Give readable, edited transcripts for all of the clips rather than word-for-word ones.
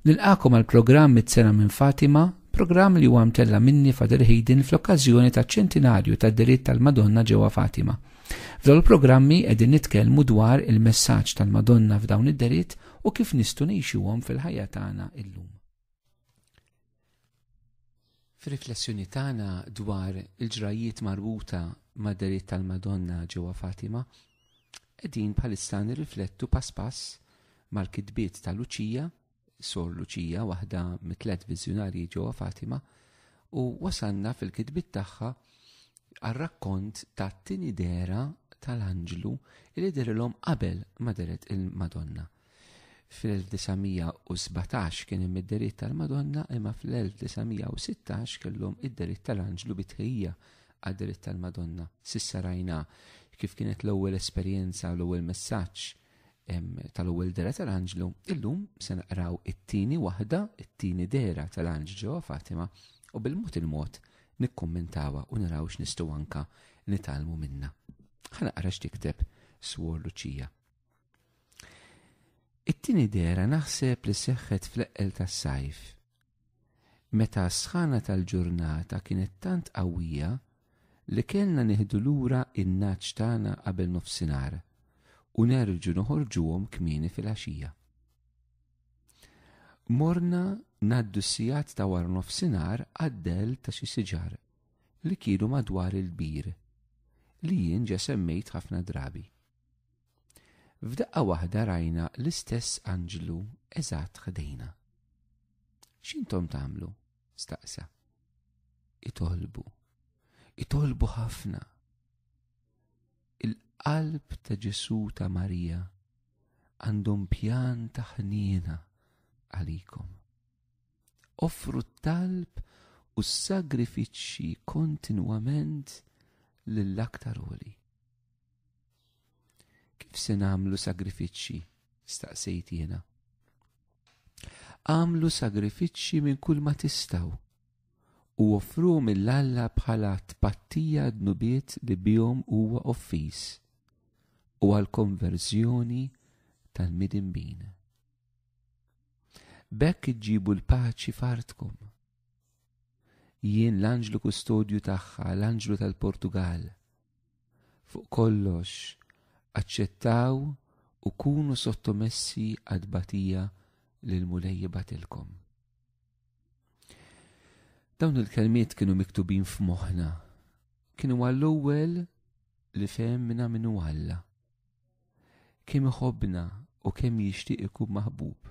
Nilqakom għal programm Mit-sena minn Fatima, programm li huwa mtella minni Fader Hayden fl-okkażjoni taċ-ċentinarju tad-diritt tal-Madonna ġewwa Fatima. F'dawn il-programmi qegħdin nitkellmu dwar il-messaġġ tal-Madonna f'dawn id-diritt u kif nistgħu ngħixuhom fil-ħajja tagħna illum. Fir-riflessjoni tagħna dwar il-ġrajiet marbuta mad-diritt tal-Madonna ġewwa Fatima, qegħdin bħalissa nirriflettu pass pass mal-kitbiet ta' Luċija, Sor Luċija, waħda mit-tlet viżjonarji ġewwa Fatima, u wasanna fil-kitbiet tagħha għar-rakkont ta' tieni dera tal-Anġlu li dirilhom qabel ma deret il-Madonna. Fil-1917 kien hemm id-deritt tal-Madonna, imma fl-1916 kellhom id-deritt tal-Anġlu bitħejja għad-deritt tal-Madonna. Sissa rajna kif kienet l-ewwel esperjenza u l-ewwel messaġġ tal-ewwel dera tal-Anġlu. Illum se naqraw it-tieni waħda, it-tieni dera tal-Anġlu ġewwa Fatima, u bil-mod il-mod nikkummentawha u naraw x'nistgħu anke nitgħallmu minnha. Ħanaqra x'tikteb Suor Luċija. It-tieni dera naħseb li seħħet fl-eqqel tas-sajf. Meta s-sħana tal-ġurnata kienet tant qawwija li kellna nieħdu lura in-naġġ tagħna qabel nofsinhar u nerġu noħorġuhom kmieni fil-għaxija. Morna ngħaddu s-sigħat ta' wara nofsinhar għad-del ta' xi siġar li kienu madwar il-bir li jien ġa semmejt ħafna drabi. F'daqqa waħda rajna l-istess Anġlu eżatt ħdejna. X'intom tagħmlu? Staqsa. Itolbu ħafna. Il-qalb ta' Ġesu ta' Marija għandhom pjan ta' ħniena għalikom. Offru t-talb u s-sagrifiċċji kontinwament lill-aktar għoli. Kif se nagħmlu sagrifiċċji? Staqsejt jiena. Għamlu sagrifiċċji minn kull ma tistgħu u offru mill-Alla bħala tpattija dnubiet li bihom huwa offis u għall-konverżjoni tal-midinbin. Bekk iġġibu l-paċi f'artkom. Jien l-Anġlu kustodju tagħha, l-Anġlu tal-Portugal. Fuq kollox, aċċettaw u kunu sottomessi għad-batija lil mulejjibatilkom. Dawn il-kelmiet kienu miktubin f'moħħna. Kienu għall-ewwel li fehmna minnu Alla. Kemm iħobbna u kemm jixtieq ikun maħbub.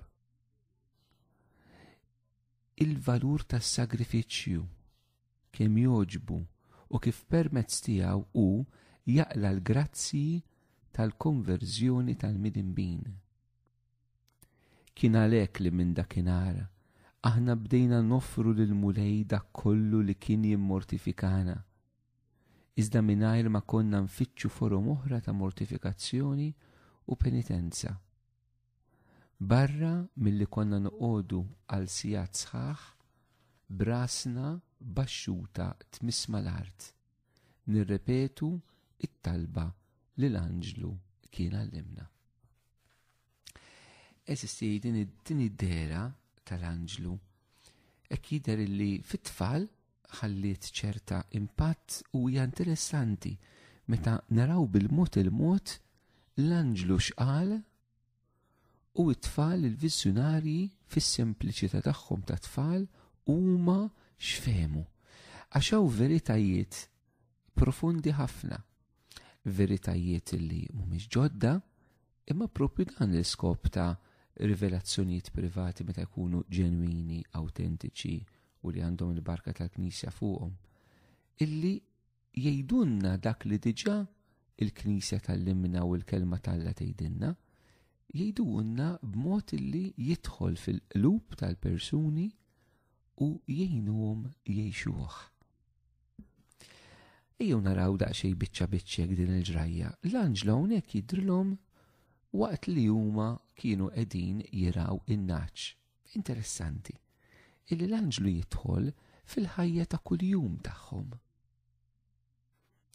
Il-valur tas-sagrifiċċju kemm jogħġbu u kif permezz tiegħu hu jaqla l-grazzi tal-konverżjoni tal-midinbin. Kien għalhekk li minn dakinhar aħna bdejna noffru lil mulej dak kollu li kien jimmortifikana. Iżda mingħajr ma konna nfittxu forom oħra ta' mortifikazzjoni u penitenza. Barra milli konna noqogħdu għal sigħat sħaħ brasna baxxuta tmiss mal-art. Nirrepetu it-talba li l-Anġlu kien għallimna. Eżisti din id-dera tal-Anġlu hekk jidher li fit-tfal ħalliet ċerta impatt u hija interessanti meta naraw bil-mod il-mod l-Anġlu x'qal u t-tfal il-viżjonarji fis-sempliċità tagħhom ta' tfal huma x'fehmu. Għax hawn veritajiet profondi ħafna, veritajiet li mhumiex ġodda, imma proprju dan l-iskop ta' rivelazzjonijiet privati meta jkunu ġenwini, awtentiċi u li għandhom il-barka tal-Knisja fuqhom, illi jgħidulna dak li diġà il-Knisja tal-limna u l-kelma Alla tgħidilna, jgħidulna b'mod illi jidħol fil-qlub tal-persuni u jgħinuhom jgħixuh. Ejjew naraw daqsxejn biċċa biċċa din il-ġrajja. L-Anġlu hawnhekk jidhirlhom waqt li huma kienu qegħdin jiraw in-naġġ. Interessanti illi l-Anġlu jidħol fil-ħajja ta' kuljum tagħhom.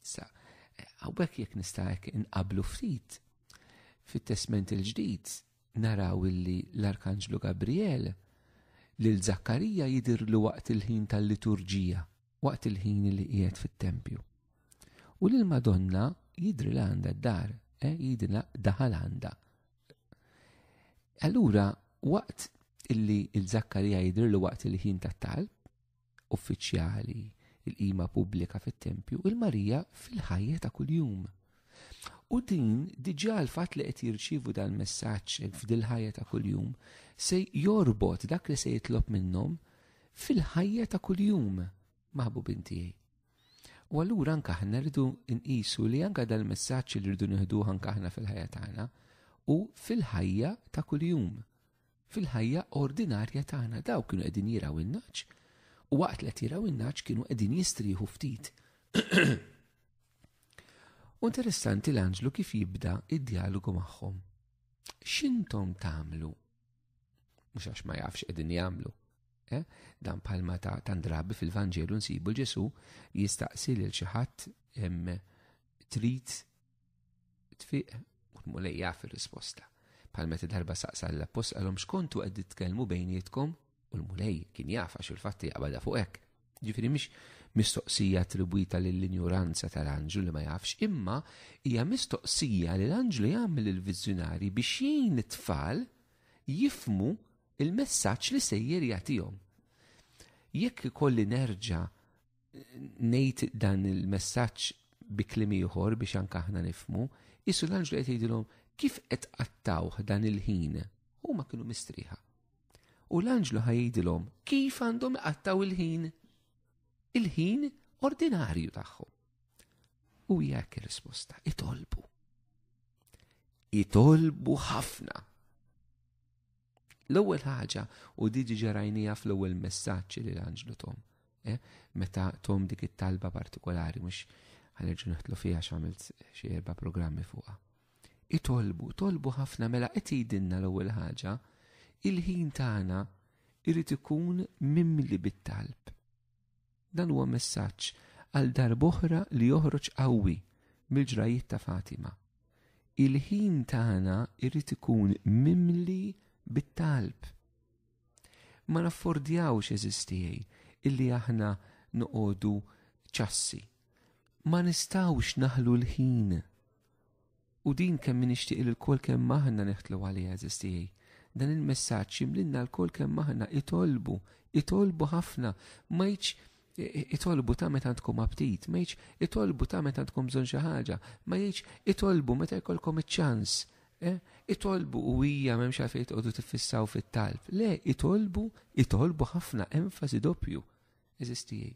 Sa, hawnhekk jekk nista' inqablu ftit fit-Testament il-Ġdid naraw illi l-Arkanġlu Gabriel lil Zakkarija jidher li waqt il-ħin tal-liturġija, waqt il-ħin li qiegħed fit-tempju. U lil Madonna jidher li għandha d-dar, jidher daħal għandha. Allura waqt illi il-Zakkarija jidher li waqt il-ħin tat-talb uffiċjali, il-qima pubblika fit-tempju, il-Marija fil-ħajja ta' kuljum. U din diġà l-fatt li qed jirċievu dan messaġġ f'dil-ħajja ta' kuljum se jorbot dak li se jitlob minnhom fil-ħajja ta' kuljum maħbubin tiegħi. U allura anke aħna rridu nqisu li anke dal-messaġġ li rridu nieħduh anke aħna fil-ħajja tagħna u fil-ħajja ta' kuljum, fil-ħajja ordinarja tagħna. Dawk kienu qegħdin jiraw in-naġġ u waqt li qed jiraw in-naġġ kienu qegħdin jistrieħu ftit. U interessanti l-Anġlu kif jibda id-dialogu magħhom. X'intom tagħmlu? Mhux għax ma jafx qegħdin jagħmlu. Dan bħalma ta' drabi fil-Vanġelu nsibu Ġesu jistaqsi lil xi ħadd trid tfiq u l-mulej jaf ir-risposta. Bħalma darba saqsa l-appost qalhom x'kontu qed titkellmu bejnietkom u l-mulej kien jaf għax il-fatti qabada fuq hekk. Ġifieri mhix mistoqsija attribwita lill-injuranza tal-Anġlu li ma jafx, imma hija mistoqsija li l-Anġlu jagħmel il-viżjonari biex jgħin it-tfal jifmu il-messaġġ li sejjer jagħtihom. Jekk ikolli nerġa' ngħid dan il-messaġġ bi kliem ieħor biex anke aħna nifhmu, issu l-Anġlu qed jgħidilhom kif qed qattawh dan il-ħin. Huma kienu mistrieħa. U l-Anġlu ħajdilhom kif għandhom iqattaw il-ħin. Il-ħin ordinarju tagħhom. U jekk ir-risposta itolbu. Itolbu ħafna. L-ewwel ħaġa u diġi ġarajnija fl-ewwel messaġġ li l-Anġlu Tom. Meta Tom dik it-talba partikolari mhux ħanerġu neħtlu fiha x'għamilt xi 4 programmi fuqha. Itolbu ħafna mela qed jgħidilna l-ewwel ħaġa il-ħin tagħna irid ikun mimli bit-talb. Dan huwa messaġġ għal darb'oħra li joħroġ qawwi mill-ġrajiet ta' Fatima. Il-ħin tagħna irid ikun mimli bit-talb. Ma naffordjawx eżistijej illi aħna noqogħdu ċassi. Ma nistgħux naħlu l-ħin. U din kemm nixtieq il-kol kemm aħna neħtlu għaliha eżistijej. Dan il-messaġġ jimlinna l-kol kemm aħna itolbu ħafna, ma itolbu ta' meta għandkom aptit, ma itolbu ta' meta għandkom bżonn xi ħaġa, ma itolbu meta jkollkom iċ-ċans. Itolbu u hija m'hemmx għalfejn tqogħdu tiffissaw fit-talb. Le, itolbu ħafna, enfasi doppju eżistijej.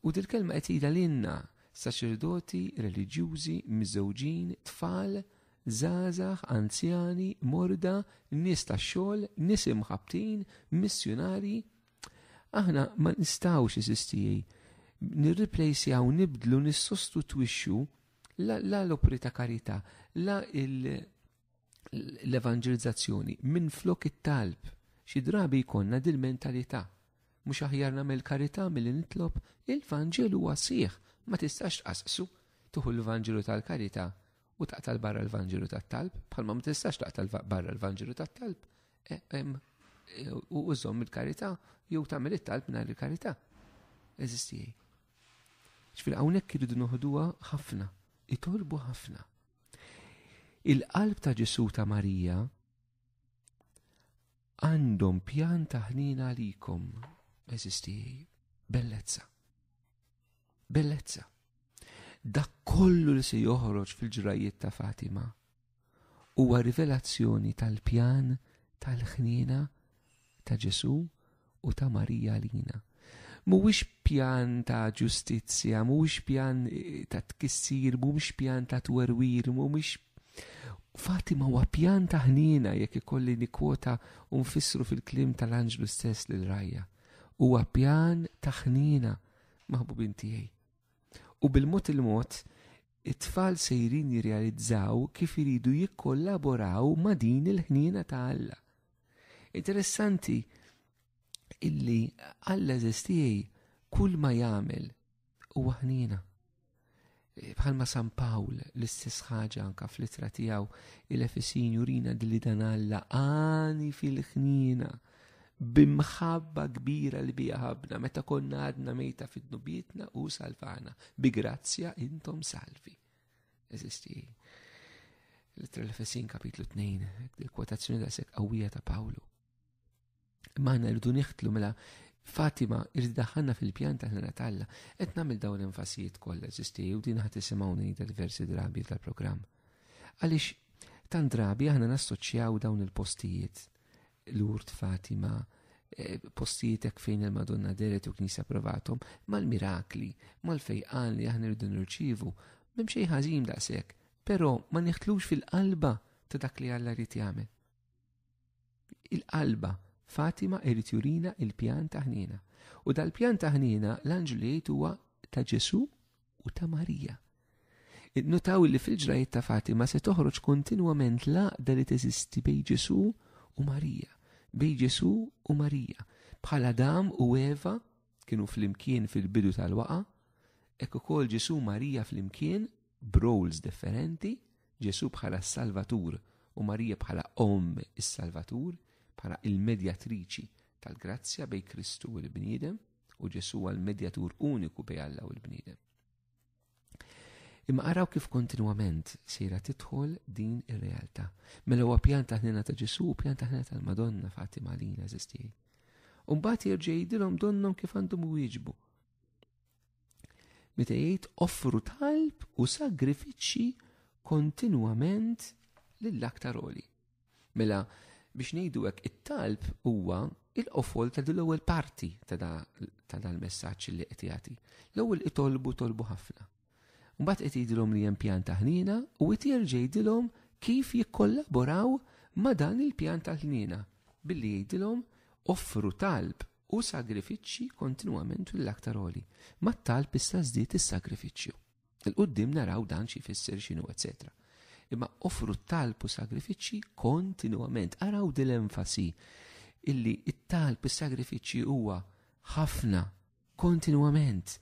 U dil kelma qed tgħidha lilna saċerdoti, reliġjużi, miżewġin, tfal, żgħażagħ, anzjani, morda, nies tax-xogħol, nies imħabbtin, missjonari. Aħna ma nistgħux eżistijej nirriplejsjaw, nibdlu, nissostitwixxu la l-opri ta' karità, la l-evanġelizzazzjoni minn flok it-talb. Xi drabi jkollna dil-mentalità. Mhux aħjar nagħmel karità milli nitlob il-Vanġelu huwa sieħ. Ma tistax tqasqsu tuħu l-Vanġelu tal-karità u taqtal barra l-Vanġelu tat-talb, bħalma ma tistax taqtal barra l-Vanġelu tat-talb. U użhom il-karità jew tagħmel it-talb mingħajr il-karità. Eżistijej. Ġifieri hawnhekk iridu noħduha ħafna, itolbu ħafna. Il-qalb ta' Ġesu ta' Marija għandhom pjan ta' ħnina għalikom. Eżistijej. Bellezza. Bellezza. Dak kollu li se joħroġ fil-ġrajiet ta' Fatima huwa rivelazzjoni tal-pjan tal-ħnina ta' Ġesu u ta' Marija lina. Mhuwiex pjan ta' ġustizzja, mhuwiex pjan ta' tkissir, mhuwiex pjan ta' twerwir, mhuwiex Fatima huwa pjan ta' ħnina jekk ikolli nikwota u nfissru fil-kliem tal-Anġlu stess lil Rajja. Huwa pjan ta' ħnina maħbubin tiegħi. U bil-mod il-mod it-tfal sejrin jirrealizzaw kif iridu jikkollaboraw ma' din il-ħnina ta' Alla. Interessanti illi Alla eżistijej kull ma jagħmel huwa ħnina. Bħalma San Pawl l-istess ħaġa anka fl-ittra tiegħu il-Efesin jurina dilli dan Alla għani fil-ħnina b'imħabba kbira li bija ħabna meta konna għadna mejta fid-nubietna u salvana. Bi grazzja intom salvi. Eżisti. Littra l-Efesin kapitlu 2, il-kwotazzjoni da sekk qawwija ta' Pawlu. Maħna rridu nieħtlu mela Fatima irrid daħħalna fil-pjan taħna Talla, qed nagħmel dawn l-enfasijiet kollha eżisti u din ħadd isimgħuni diversi drabi tal-programm. Għaliex tant drabi aħna nassoċjaw dawn il-postijiet Lourdes, Fatima, postijiet hekk fejn il-Madonna deret u Knisja provathom mal-mirakli, mal-fejqan li aħna rridu nirċievu, m'hemm xejn ħażin daqshekk, però ma nieħtlux fil-qalba ta' dak li Alla jrid jagħmel. Il-qalba Fatima irid jurina il-pjan ta' ħnina. U dal-pjan ta' ħnina l-anġlu jgħid huwa ta' Ġesu u ta' Marija. Notaw li fil-ġrajiet ta' Fatima se toħroġ kontinwament laqda li teżisti bejn Ġesu u Marija. Bejn Ġesu u Marija. Bħal Adam u Eva kienu flimkien fil-bidu tal-waqa, hekk ukoll Ġesu u Marija flimkien b'roles differenti, Ġesu bħala s-Salvatur u Marija bħala is-Salvatur, bħala il-medjatriċi tal-grazzja bej Kristu u l-bniedem u Ġesu għal-medjatur uniku bej Alla u l-bniedem. Imma araw kif kontinwament sejra tidħol din ir-realtà. Mela huwa pjan ta' ħnina ta' Ġesu u pjan ta' ħnina tal-Madonna Fatima lina eżisti. U mbagħad jerġa' jgħidilhom donnom kif għandhom wieġbu. Meta jgħid offru talb u sagrifiċċji kontinwament lill-aktar oli. Mela biex ngħidu hekk it-talb huwa il-qofol ta' l-ewwel parti ta' dal-messaġġ li qed jagħti. L-ewwel tolbu ħafna. Mbagħad qed jgħidilhom li hemm pjan ta' ħnina u qed jerġa' jgħidilhom kif jikkollaboraw ma' dan il-pjan ta' ħnina billi jgħidilhom offru talb u sagrifiċċji kontinwament l-aktar għoli. Ma' talb issa żdied is-sagrifiċċju. Il-qudiem naraw dan xi jfisser x'inhu eċetera. Imma offru talb u sagrifiċċji kontinwament. Araw dil-enfasi illi it-talb u sagrifiċċji huwa ħafna kontinwament.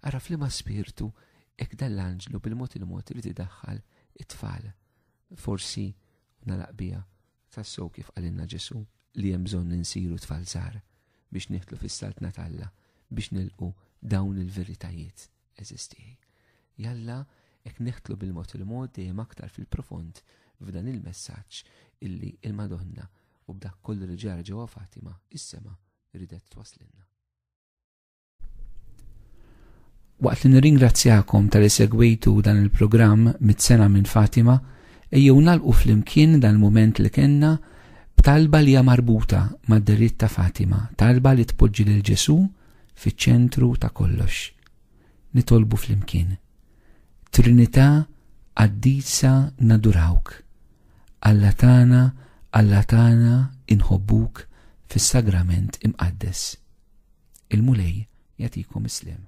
Ara f'liema spirtu hekk dal-anġlu bil-mod il-mod irid idaħħal it-tfal. Forsi nalaqbija tassew kif qalilna Ġesu li hemm bżonn insiru tfal żgħar biex nieħdlu fis-saltna Alla biex nilqu dawn il-veritajiet eżistiji. Jalla hekk neħtlu bil-mod il-mod dejjem aktar fil-profond f'dan il-messaġġ illi il-Madonna u b'dak kollu li ġara ġewwa Fatima is-sema ridet twaslilna. Waqt li nirringrazzjakom tal-li segwejtu dan il-programm mit-sena minn Fatima, ejjew nagħlqu flimkien dan il-mument li kellna b'talba li hija marbuta mad-deritt ta' Fatima, talba li tpoġġi lil Ġesu fiċ-ċentru ta' kollox. Nitolbu flimkien. Trinità Qaddisa nadurawk. Alla tagħna inħobbuk fis-sagrament imqaddes. Il-mulej jagħtikom islem.